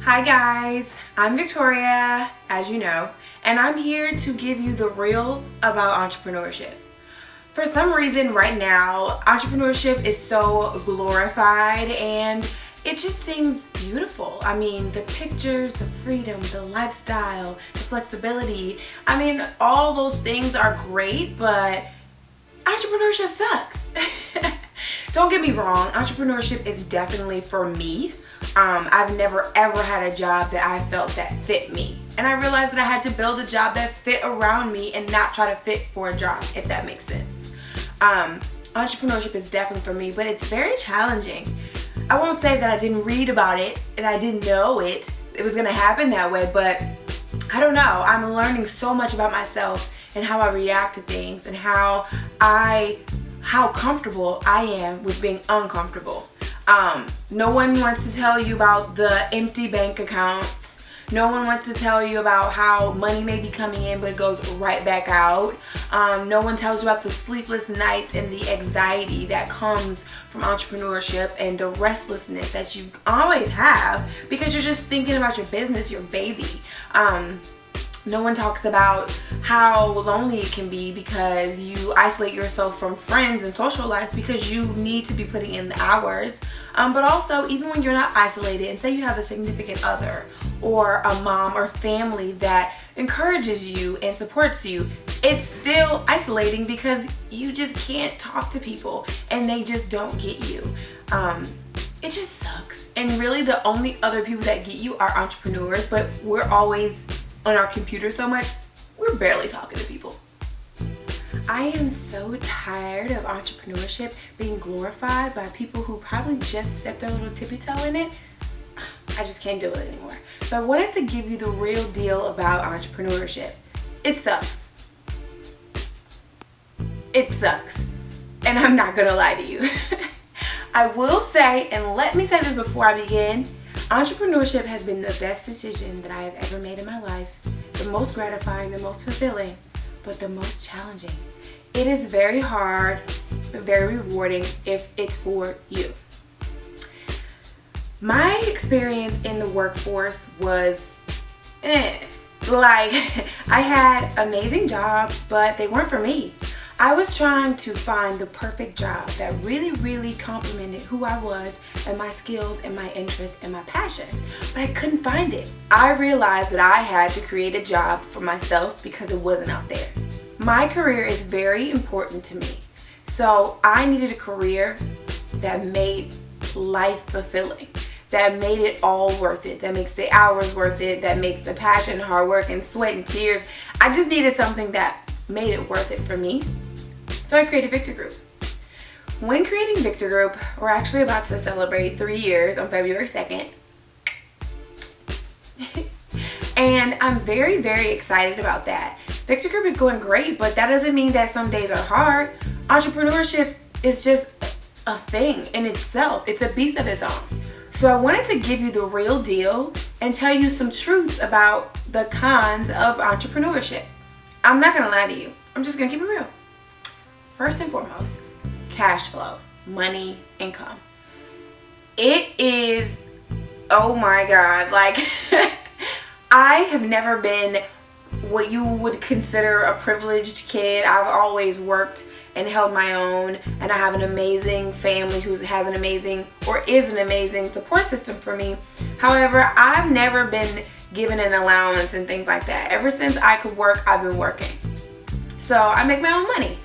Hi guys, I'm Victoria, as you know, and I'm here to give you the real about entrepreneurship. For some reason right now, entrepreneurship is so glorified and it just seems beautiful. I mean, the pictures, the freedom, the lifestyle, the flexibility. I mean, all those things are great, but entrepreneurship sucks. Don't get me wrong, entrepreneurship is definitely for me. I've never ever had a job that I felt that fit me. And I realized that I had to build a job that fit around me and not try to fit for a job, if that makes sense. Entrepreneurship is definitely for me, but it's very challenging. I won't say that I didn't read about it and I didn't know it was going to happen that way, but I don't know. I'm learning so much about myself and how I react to things and how comfortable I am with being uncomfortable. No one wants to tell you about the empty bank accounts. No one wants to tell you about how money may be coming in but it goes right back out. No one tells you about the sleepless nights and the anxiety that comes from entrepreneurship and the restlessness that you always have because you're just thinking about your business, your baby. No one talks about how lonely it can be because you isolate yourself from friends and social life because you need to be putting in the hours. But also, even when you're not isolated, and say you have a significant other or a mom or family that encourages you and supports you, it's still isolating because you just can't talk to people and they just don't get you. It just sucks. And really, the only other people that get you are entrepreneurs, but we're always on our computer so much, we're barely talking to people. I am so tired of entrepreneurship being glorified by people who probably just stepped their little tippy toe in it. I just can't do it anymore. So I wanted to give you the real deal about entrepreneurship. It sucks. It sucks. And I'm not gonna lie to you. I will say, and let me say this before I begin, entrepreneurship has been the best decision that I have ever made in my life, the most gratifying, the most fulfilling, but the most challenging. It is very hard, but very rewarding if it's for you. My experience in the workforce was I had amazing jobs, but they weren't for me. I was trying to find the perfect job that really complemented who I was and my skills and my interests and my passion, but I couldn't find it. I realized that I had to create a job for myself because it wasn't out there. My career is very important to me, so I needed a career that made life fulfilling, that made it all worth it, that makes the hours worth it, that makes the passion, hard work, and sweat and tears. I just needed something that made it worth it for me. So I created Victor Group. When creating Victor Group, we're actually about to celebrate 3 years on February 2nd. And I'm very excited about that. Victor Group is going great, but that doesn't mean that some days are hard. Entrepreneurship is just a thing in itself. It's a beast of its own. So I wanted to give you the real deal and tell you some truth about the cons of entrepreneurship. I'm not gonna lie to you. I'm just gonna keep it real. First and foremost, cash flow, money, income. It is, oh my God, like I have never been what you would consider a privileged kid. I've always worked and held my own, and I have an amazing family who has an amazing or is an amazing support system for me. However, I've never been given an allowance and things like that. Ever since I could work, I've been working. So I make my own money.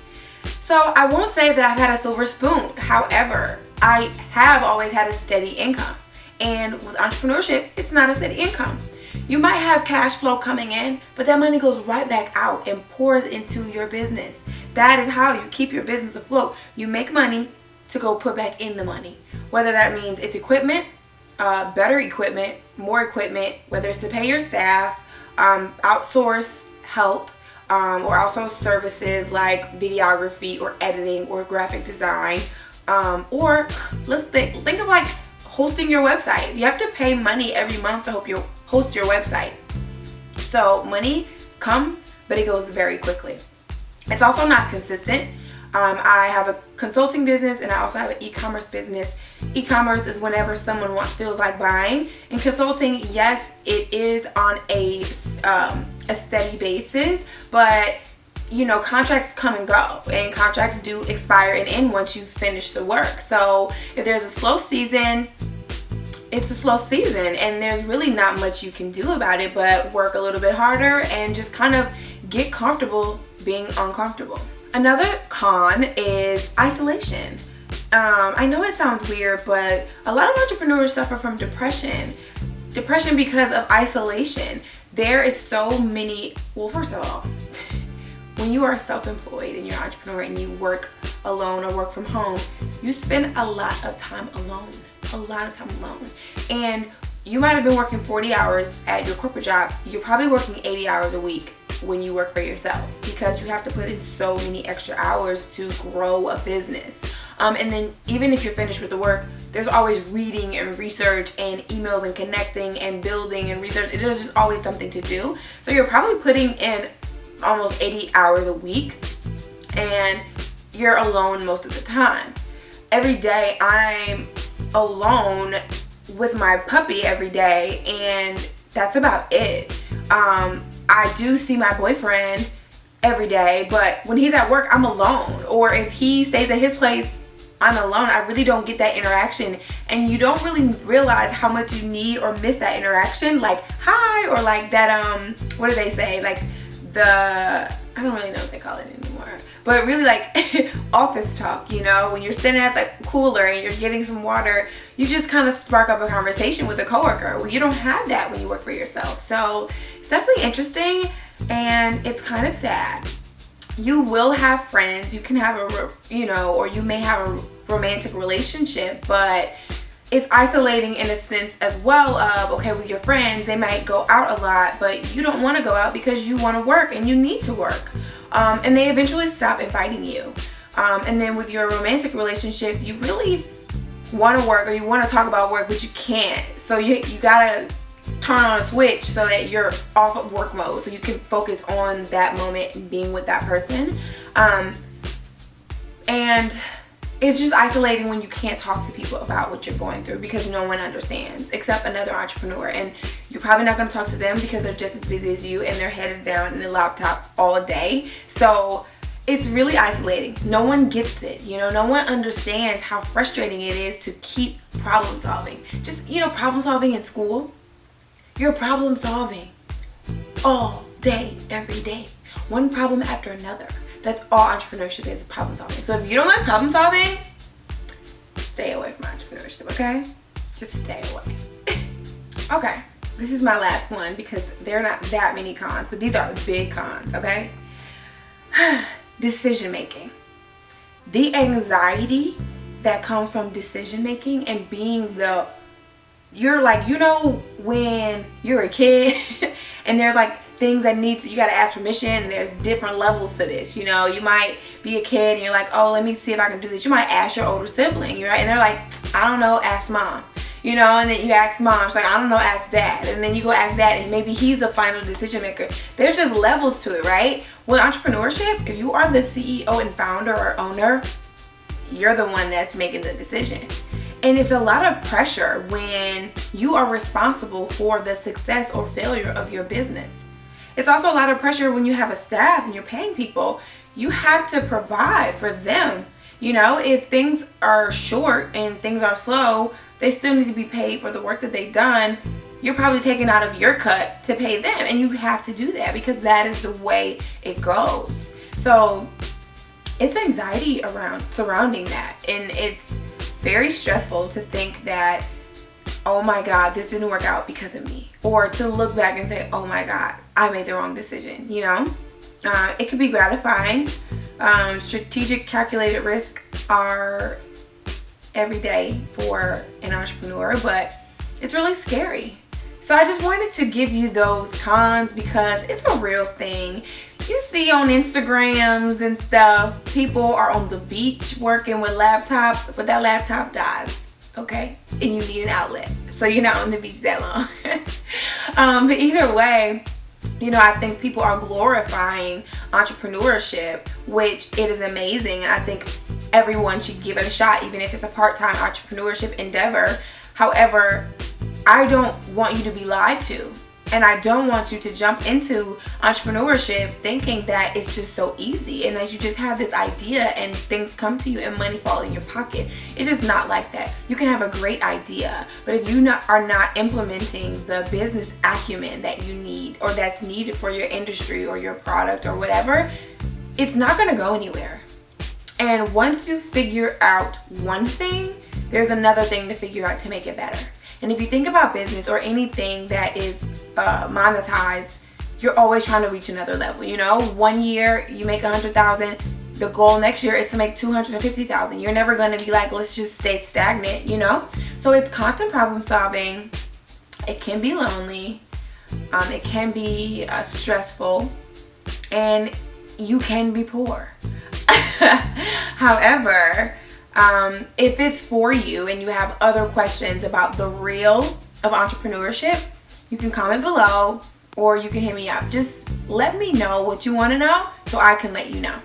So I won't say that I've had a silver spoon. However, I have always had a steady income. And with entrepreneurship, it's not a steady income. You might have cash flow coming in, but that money goes right back out and pours into your business. That is how you keep your business afloat. You make money to go put back in the money. Whether that means it's equipment, better equipment, more equipment, whether it's to pay your staff, outsource help, or also services like videography or editing or graphic design, or let's think of like hosting your website. You have to pay money every month to host your website. So money comes, but it goes very quickly. It's also not consistent. I have a consulting business and I also have an e-commerce business, E-commerce is whenever someone feels like buying. In consulting, yes, it is on a steady basis, but contracts come and go, and contracts do expire and end once you finish the work. So if there's a slow season, it's a slow season, and there's really not much you can do about it but work a little bit harder and just kind of get comfortable being uncomfortable. Another con is isolation. I know it sounds weird, but a lot of entrepreneurs suffer from depression because of isolation. There is so many, well, first of all, when you are self-employed and you're an entrepreneur and you work alone or work from home, you spend a lot of time alone. And you might have been working 40 hours at your corporate job. You're probably working 80 hours a week when you work for yourself, because you have to put in so many extra hours to grow a business. And then even if you're finished with the work, there's always reading and research and emails and connecting and building and research. There's just always something to do. So you're probably putting in almost 80 hours a week, and you're alone most of the time. Every day I'm alone with my puppy every day, and that's about it. I do see my boyfriend every day, but when he's at work, I'm alone. Or if he stays at his place, I'm alone. I really don't get that interaction, and you don't really realize how much you need or miss that interaction, like hi, or like that what do they say, like I don't really know what they call it anymore, but really like office talk, when you're standing at the cooler and you're getting some water, you just kind of spark up a conversation with a coworker. Well, you don't have that when you work for yourself. So it's definitely interesting, and it's kind of sad. You will have friends, you can have or you may have a romantic relationship, but it's isolating in a sense as well of, okay, with your friends, they might go out a lot, but you don't want to go out because you want to work and you need to work. And they eventually stop inviting you. And then with your romantic relationship, you really want to work, or you want to talk about work, but you can't. So you gotta turn on a switch so that you're off of work mode, so you can focus on that moment and being with that person. And it's just isolating when you can't talk to people about what you're going through, because no one understands except another entrepreneur, and you're probably not going to talk to them because they're just as busy as you and their head is down in the laptop all day. So it's really isolating. No one gets it. No one understands how frustrating it is to keep problem solving. Just, problem solving in school. You're problem solving all day, every day. One problem after another. That's all entrepreneurship is, problem solving. So if you don't like problem solving, stay away from entrepreneurship, okay? Just stay away. Okay, this is my last one because there are not that many cons, but these are big cons, okay? Decision making. The anxiety that comes from decision making and being you're like, when you're a kid and there's like things that you gotta ask permission, and there's different levels to this. You might be a kid and you're like, oh, let me see if I can do this. You might ask your older sibling, right? And they're like, I don't know, ask mom. And then you ask mom, she's like, I don't know, ask dad. And then you go ask dad, and maybe he's the final decision maker. There's just levels to it, right? With entrepreneurship, if you are the CEO and founder or owner, you're the one that's making the decision. And it's a lot of pressure when you are responsible for the success or failure of your business. It's also a lot of pressure when you have a staff and you're paying people. You have to provide for them. If things are short and things are slow, they still need to be paid for the work that they've done. You're probably taking out of your cut to pay them, and you have to do that because that is the way it goes. So it's anxiety surrounding that, and it's very stressful to think that, oh my God, this didn't work out because of me, or to look back and say, oh my God, I made the wrong decision. It can be gratifying. Strategic calculated risk are every day for an entrepreneur, but it's really scary. So I just wanted to give you those cons because it's a real thing. You see on Instagrams and stuff, people are on the beach working with laptops, but that laptop dies, okay? And you need an outlet, so you're not on the beach that long. But either way, I think people are glorifying entrepreneurship, which it is amazing. And I think everyone should give it a shot, even if it's a part-time entrepreneurship endeavor. However, I don't want you to be lied to. And I don't want you to jump into entrepreneurship thinking that it's just so easy and that you just have this idea and things come to you and money fall in your pocket. It's just not like that. You can have a great idea, but if you are not implementing the business acumen that you need or that's needed for your industry or your product or whatever, it's not going to go anywhere. And once you figure out one thing, there's another thing to figure out to make it better. And if you think about business or anything that is monetized, you're always trying to reach another level. You know, 1 year you make 100,000. The goal next year is to make 250,000. You're never going to be like, let's just stay stagnant, you know? So it's constant problem solving. It can be lonely. It can be stressful. And you can be poor. However, if it's for you and you have other questions about the real of entrepreneurship, you can comment below or you can hit me up. Just let me know what you want to know so I can let you know.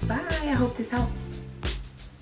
Bye. I hope this helps.